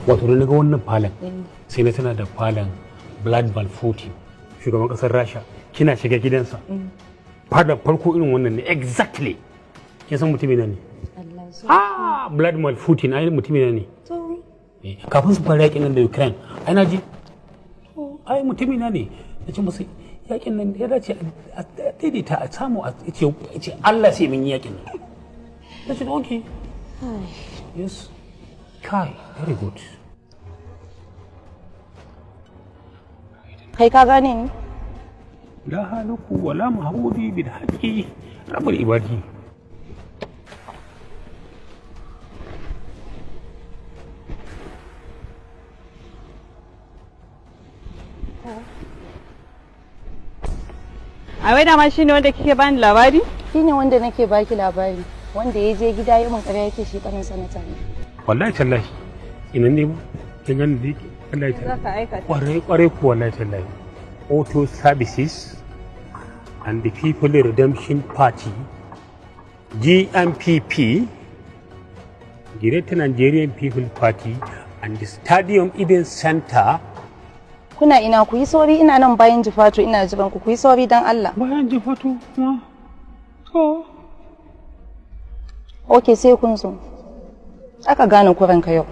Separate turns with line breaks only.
wato da naga wannan falon sai na tana da falon Vladimir Putin shugaban kasar rasha kina shiga gidansa fada farko irin wannan ne exactly kin san mutumina ne Vladimir Putin ai mutumina ne kafin su fara yakin nan da Ukraine ai na ji ai mutumina ne nace musu yakin nan ya dace a daidaita a samu a ce Allah sai mun yi yakin nan nace okay yes kai very good
kai ka gane ni
la haluku wala mahmudi bil haqi rabbul ibadi
a wai dama shine wanda kike bani labari
shine wanda nake baki labari wanda ya je gida ya mun kare yake shi kanin sanata ne
wallahi tallahi ina ne ba kin gani da yake wallahi tallahi kwarai ku wallahi tallahi auto services and the people redemption party GMPP Greater Nigerian People Party and the Stadium Event Center.
Kuna ina ku yi sauri ina nan bayan Jifatu ina jiran ku yi sauri dan Allah.
Bayan Jifatu kuma to.
Okay sai kun zo. Aka gane kuranka yau.